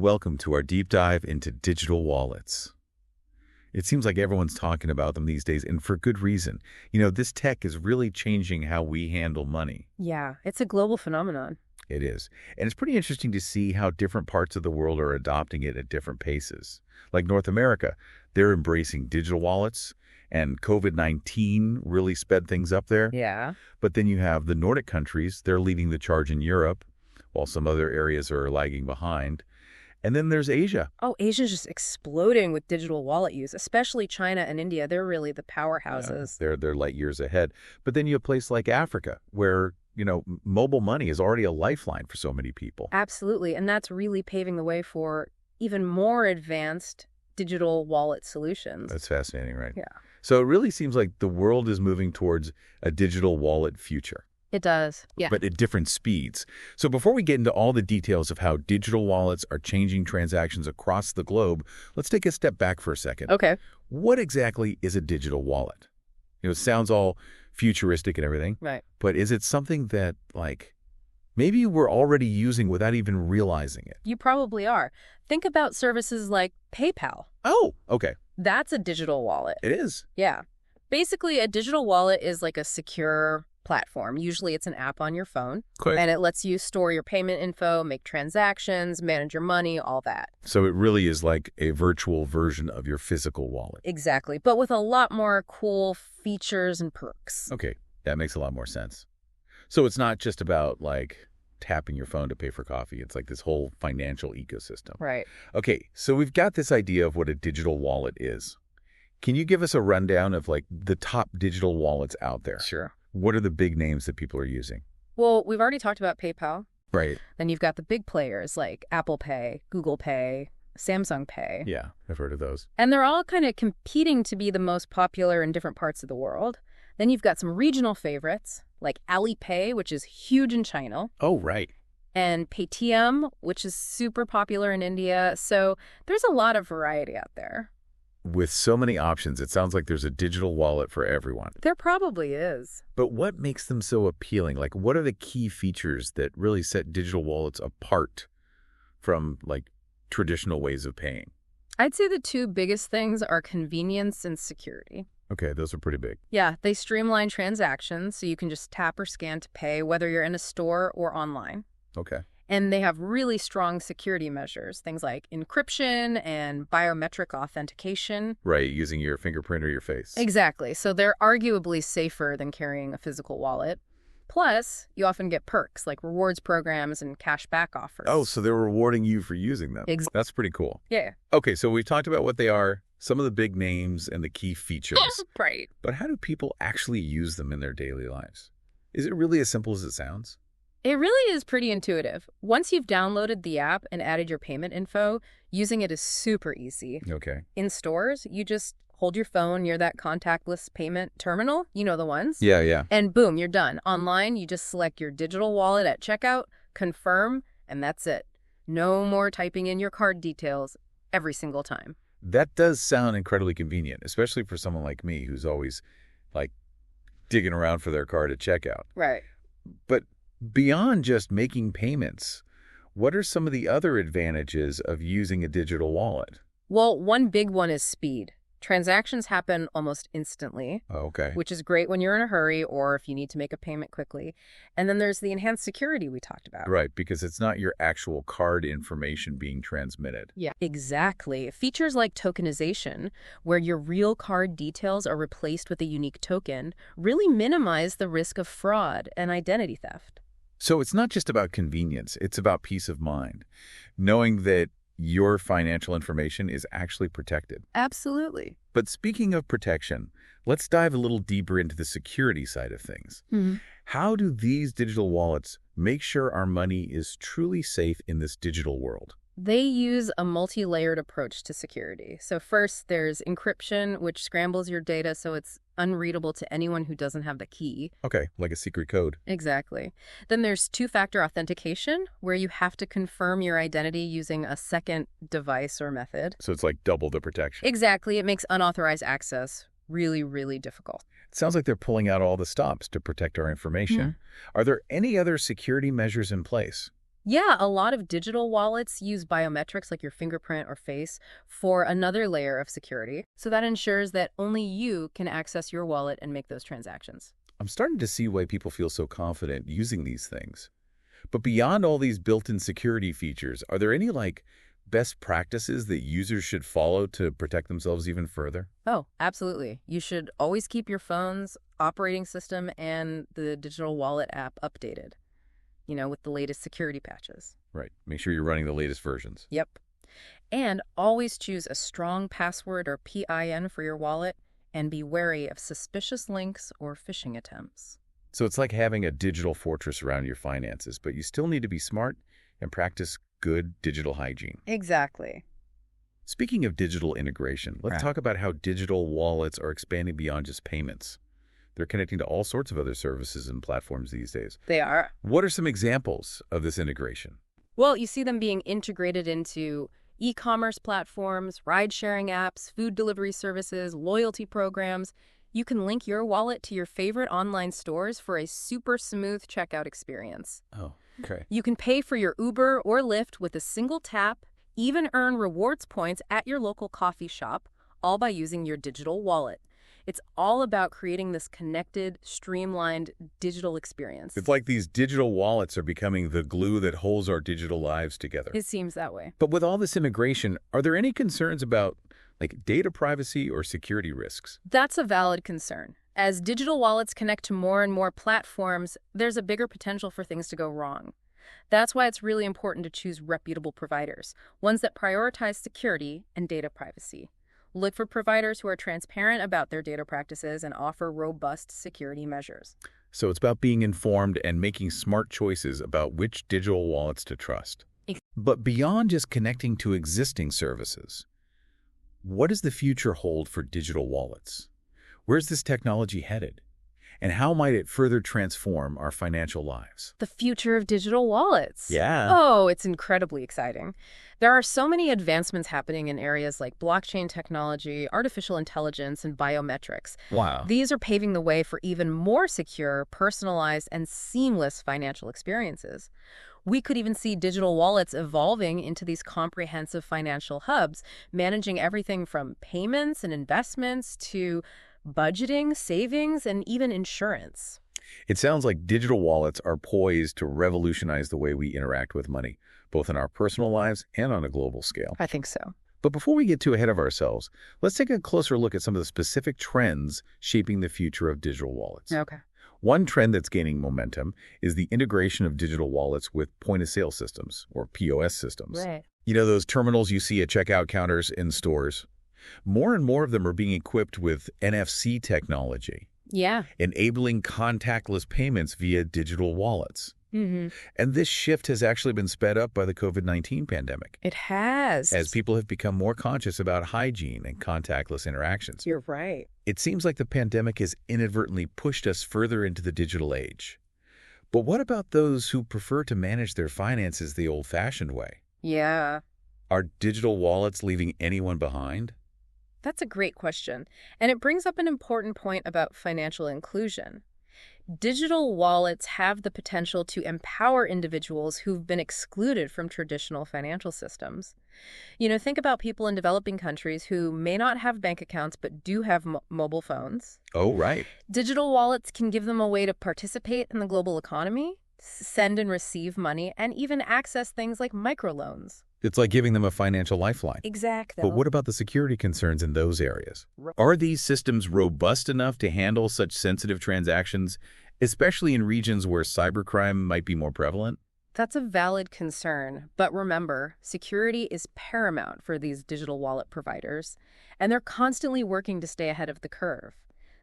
welcome to our deep dive into digital wallets. It seems like everyone's talking about them these days, and for good reason. This tech is really changing how we handle money. Yeah, it's a global phenomenon. It is. And it's pretty interesting to see how different parts of the world are adopting it at different paces. Like North America, they're embracing digital wallets, and COVID-19 really sped things up there. Yeah. But then you have the Nordic countries, they're leading the charge in Europe, while some other areas are lagging behind. And then there's Asia. Oh, Asia's just exploding with digital wallet use, especially China and India. They're really the powerhouses. Yeah, they're light years ahead. But then you have a place like Africa where, mobile money is already a lifeline for so many people. Absolutely. And that's really paving the way for even more advanced digital wallet solutions. That's fascinating, right? Yeah. So it really seems like the world is moving towards a digital wallet future. It does, yeah. But at different speeds. So before we get into all the details of how digital wallets are changing transactions across the globe, let's take a step back for a second. Okay. What exactly is a digital wallet? It sounds all futuristic and everything. Right. But is it something that, maybe we're already using without even realizing it? You probably are. Think about services like PayPal. Oh, okay. That's a digital wallet. It is? Yeah. Basically, a digital wallet is like a secure platform. Usually it's an app on your phone. Quick. And it lets you store your payment info, make transactions, manage your money, all that. So it really is like a virtual version of your physical wallet. Exactly. But with a lot more cool features and perks. Okay. That makes a lot more sense. So it's not just about tapping your phone to pay for coffee. It's like this whole financial ecosystem. Right. Okay. So we've got this idea of what a digital wallet is. Can you give us a rundown of the top digital wallets out there? Sure. What are the big names that people are using? Well, we've already talked about PayPal. Right. Then you've got the big players like Apple Pay, Google Pay, Samsung Pay. Yeah, I've heard of those. And they're all kind of competing to be the most popular in different parts of the world. Then you've got some regional favorites like Alipay, which is huge in China. Oh, right. And Paytm, which is super popular in India. So there's a lot of variety out there. With so many options, it sounds like there's a digital wallet for everyone. There probably is. But what makes them so appealing? What are the key features that really set digital wallets apart from, traditional ways of paying? I'd say the two biggest things are convenience and security. Okay, those are pretty big. Yeah, they streamline transactions, so you can just tap or scan to pay, whether you're in a store or online. Okay. And they have really strong security measures, things like encryption and biometric authentication. Right, using your fingerprint or your face. Exactly. So they're arguably safer than carrying a physical wallet. Plus, you often get perks like rewards programs and cashback offers. Oh, so they're rewarding you for using them. That's pretty cool. Yeah. Okay, so we've talked about what they are, some of the big names and the key features. Right. But how do people actually use them in their daily lives? Is it really as simple as it sounds? It really is pretty intuitive. Once you've downloaded the app and added your payment info, using it is super easy. Okay. In stores, you just hold your phone near that contactless payment terminal. You know the ones? Yeah. And boom, you're done. Online, you just select your digital wallet at checkout, confirm, and that's it. No more typing in your card details every single time. That does sound incredibly convenient, especially for someone like me who's always, digging around for their card at checkout. Right. But beyond just making payments, what are some of the other advantages of using a digital wallet? Well, one big one is speed. Transactions happen almost instantly, Okay. which is great when you're in a hurry or if you need to make a payment quickly. And then there's the enhanced security we talked about. Right, because it's not your actual card information being transmitted. Yeah, exactly. Features like tokenization, where your real card details are replaced with a unique token, really minimize the risk of fraud and identity theft. So it's not just about convenience, it's about peace of mind, knowing that your financial information is actually protected. Absolutely. But speaking of protection, let's dive a little deeper into the security side of things. How do these digital wallets make sure our money is truly safe in this digital world? They use a multi-layered approach to security. So first, there's encryption, which scrambles your data so it's unreadable to anyone who doesn't have the key. Okay, like a secret code. Exactly. Then there's two-factor authentication, where you have to confirm your identity using a second device or method. So it's like double the protection. Exactly. It makes unauthorized access really, really difficult. It sounds like they're pulling out all the stops to protect our information. Are there any other security measures in place? Yeah, a lot of digital wallets use biometrics like your fingerprint or face for another layer of security. So that ensures that only you can access your wallet and make those transactions. I'm starting to see why people feel so confident using these things. But beyond all these built-in security features, are there any, best practices that users should follow to protect themselves even further? Oh, absolutely. You should always keep your phone's operating system and the digital wallet app updated, with the latest security patches. Right. Make sure you're running the latest versions. Yep. And always choose a strong password or PIN for your wallet and be wary of suspicious links or phishing attempts. So it's like having a digital fortress around your finances, but you still need to be smart and practice good digital hygiene. Exactly. Speaking of digital integration, let's talk about how digital wallets are expanding beyond just payments. They're connecting to all sorts of other services and platforms these days. They are. What are some examples of this integration? Well, you see them being integrated into e-commerce platforms, ride-sharing apps, food delivery services, loyalty programs. You can link your wallet to your favorite online stores for a super smooth checkout experience. Oh, okay. You can pay for your Uber or Lyft with a single tap, even earn rewards points at your local coffee shop, all by using your digital wallet. It's all about creating this connected, streamlined digital experience. It's like these digital wallets are becoming the glue that holds our digital lives together. It seems that way. But with all this integration, are there any concerns about data privacy or security risks? That's a valid concern. As digital wallets connect to more and more platforms, there's a bigger potential for things to go wrong. That's why it's really important to choose reputable providers, ones that prioritize security and data privacy. Look for providers who are transparent about their data practices and offer robust security measures. So it's about being informed and making smart choices about which digital wallets to trust. But beyond just connecting to existing services, what does the future hold for digital wallets? Where's this technology headed? And how might it further transform our financial lives? The future of digital wallets. Yeah. Oh, it's incredibly exciting. There are so many advancements happening in areas like blockchain technology, artificial intelligence, and biometrics. Wow. These are paving the way for even more secure, personalized, and seamless financial experiences. We could even see digital wallets evolving into these comprehensive financial hubs, managing everything from payments and investments to budgeting, savings, and even insurance. It sounds like digital wallets are poised to revolutionize the way we interact with money, both in our personal lives and on a global scale. I think so. But before we get too ahead of ourselves, let's take a closer look at some of the specific trends shaping the future of digital wallets. Okay. One trend that's gaining momentum is the integration of digital wallets with point-of-sale systems, or POS systems. Right. Those terminals you see at checkout counters in stores. More and more of them are being equipped with NFC technology, Yeah. enabling contactless payments via digital wallets. Mm-hmm. And this shift has actually been sped up by the COVID-19 pandemic, It has. as people have become more conscious about hygiene and contactless interactions. You're right. It seems like the pandemic has inadvertently pushed us further into the digital age. But what about those who prefer to manage their finances the old-fashioned way? Yeah. Are digital wallets leaving anyone behind? That's a great question. And it brings up an important point about financial inclusion. Digital wallets have the potential to empower individuals who've been excluded from traditional financial systems. Think about people in developing countries who may not have bank accounts but do have mobile phones. Oh, right. Digital wallets can give them a way to participate in the global economy, send and receive money, and even access things like microloans. It's like giving them a financial lifeline. Exactly. But what about the security concerns in those areas? Are these systems robust enough to handle such sensitive transactions, especially in regions where cybercrime might be more prevalent? That's a valid concern, but remember, security is paramount for these digital wallet providers, and they're constantly working to stay ahead of the curve.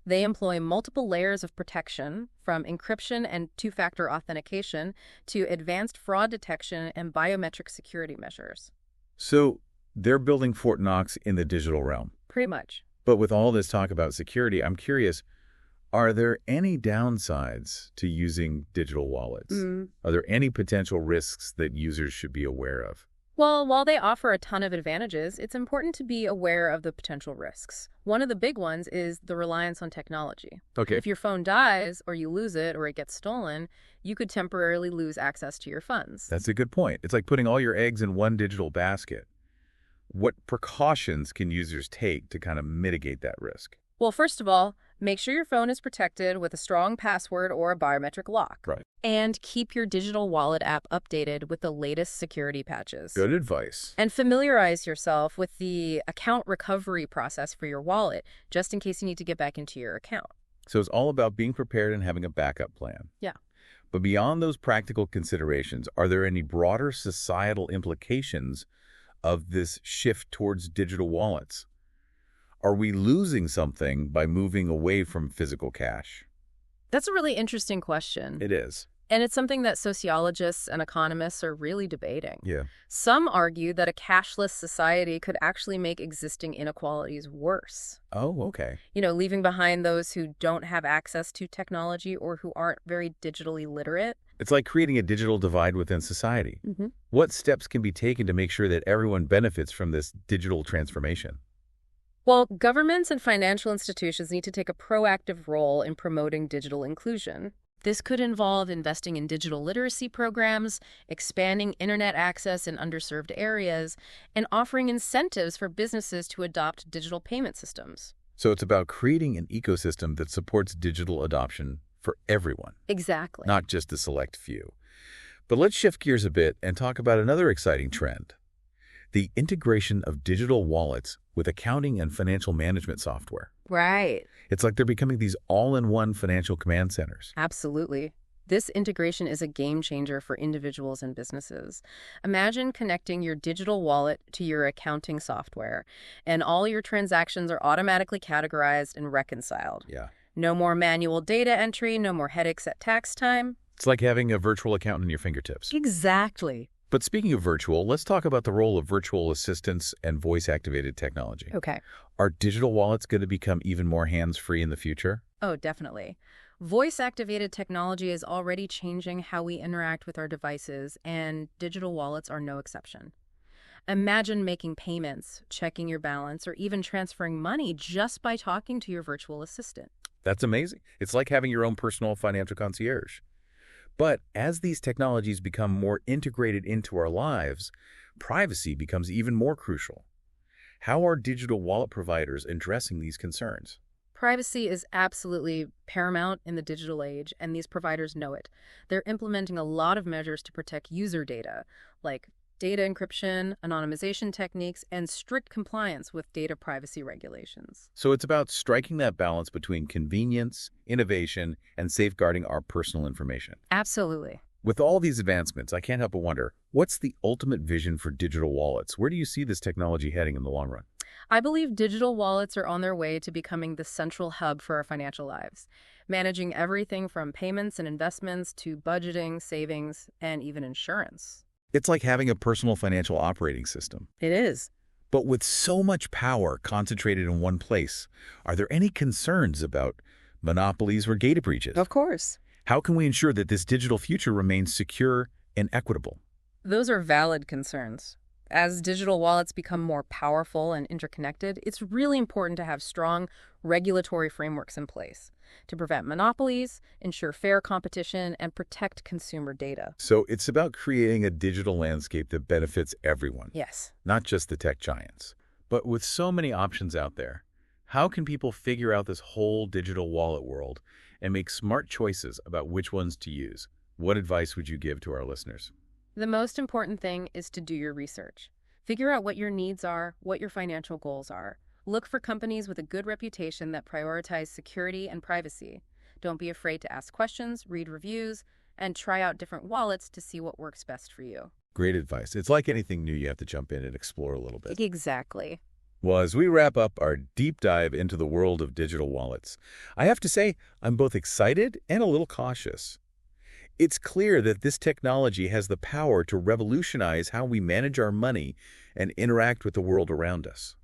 They employ multiple layers of protection, from encryption and two-factor authentication to advanced fraud detection and biometric security measures. So they're building Fort Knox in the digital realm. Pretty much. But with all this talk about security, I'm curious, are there any downsides to using digital wallets? Are there any potential risks that users should be aware of? Well, while they offer a ton of advantages, it's important to be aware of the potential risks. One of the big ones is the reliance on technology. Okay. If your phone dies, or you lose it, or it gets stolen, you could temporarily lose access to your funds. That's a good point. It's like putting all your eggs in one digital basket. What precautions can users take to kind of mitigate that risk? Well, first of all, make sure your phone is protected with a strong password or a biometric lock. Right. And keep your digital wallet app updated with the latest security patches. Good advice. And familiarize yourself with the account recovery process for your wallet, just in case you need to get back into your account. So it's all about being prepared and having a backup plan. Yeah. But beyond those practical considerations, are there any broader societal implications of this shift towards digital wallets? Are we losing something by moving away from physical cash? That's a really interesting question. It is. And it's something that sociologists and economists are really debating. Yeah. Some argue that a cashless society could actually make existing inequalities worse. Oh, okay. Leaving behind those who don't have access to technology or who aren't very digitally literate. It's like creating a digital divide within society. Mm-hmm. What steps can be taken to make sure that everyone benefits from this digital transformation? Well, governments and financial institutions need to take a proactive role in promoting digital inclusion. This could involve investing in digital literacy programs, expanding internet access in underserved areas, and offering incentives for businesses to adopt digital payment systems. So it's about creating an ecosystem that supports digital adoption for everyone, Exactly. not just a select few. But let's shift gears a bit and talk about another exciting trend: the integration of digital wallets with accounting and financial management software. Right. It's like they're becoming these all-in-one financial command centers. Absolutely. This integration is a game changer for individuals and businesses. Imagine connecting your digital wallet to your accounting software, and all your transactions are automatically categorized and reconciled. Yeah. No more manual data entry, no more headaches at tax time. It's like having a virtual accountant in your fingertips. Exactly. But speaking of virtual, let's talk about the role of virtual assistants and voice-activated technology. Okay. Are digital wallets going to become even more hands-free in the future? Oh, definitely. Voice-activated technology is already changing how we interact with our devices, and digital wallets are no exception. Imagine making payments, checking your balance, or even transferring money just by talking to your virtual assistant. That's amazing. It's like having your own personal financial concierge. But as these technologies become more integrated into our lives, privacy becomes even more crucial. How are digital wallet providers addressing these concerns? Privacy is absolutely paramount in the digital age, and these providers know it. They're implementing a lot of measures to protect user data, like data encryption, anonymization techniques, and strict compliance with data privacy regulations. So it's about striking that balance between convenience, innovation, and safeguarding our personal information. Absolutely. With all these advancements, I can't help but wonder, what's the ultimate vision for digital wallets? Where do you see this technology heading in the long run? I believe digital wallets are on their way to becoming the central hub for our financial lives, managing everything from payments and investments to budgeting, savings, and even insurance. It's like having a personal financial operating system. It is. But with so much power concentrated in one place, are there any concerns about monopolies or data breaches? Of course. How can we ensure that this digital future remains secure and equitable? Those are valid concerns. As digital wallets become more powerful and interconnected, it's really important to have strong regulatory frameworks in place to prevent monopolies, ensure fair competition, and protect consumer data. So it's about creating a digital landscape that benefits everyone, Yes. not just the tech giants. But with so many options out there, how can people figure out this whole digital wallet world and make smart choices about which ones to use? What advice would you give to our listeners? The most important thing is to do your research. Figure out what your needs are, what your financial goals are. Look for companies with a good reputation that prioritize security and privacy. Don't be afraid to ask questions, read reviews, and try out different wallets to see what works best for you. Great advice. It's like anything new, you have to jump in and explore a little bit. Exactly. Well, as we wrap up our deep dive into the world of digital wallets, I have to say I'm both excited and a little cautious. It's clear that this technology has the power to revolutionize how we manage our money and interact with the world around us.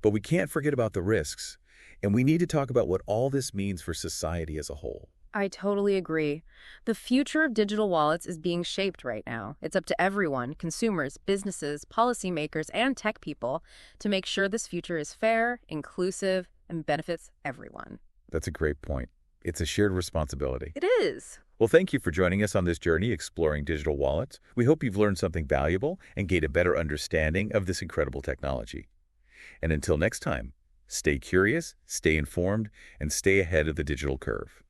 But we can't forget about the risks, and we need to talk about what all this means for society as a whole. I totally agree. The future of digital wallets is being shaped right now. It's up to everyone, consumers, businesses, policymakers, and tech people, to make sure this future is fair, inclusive, and benefits everyone. That's a great point. It's a shared responsibility. It is. Well, thank you for joining us on this journey exploring digital wallets. We hope you've learned something valuable and gained a better understanding of this incredible technology. And until next time, stay curious, stay informed, and stay ahead of the digital curve.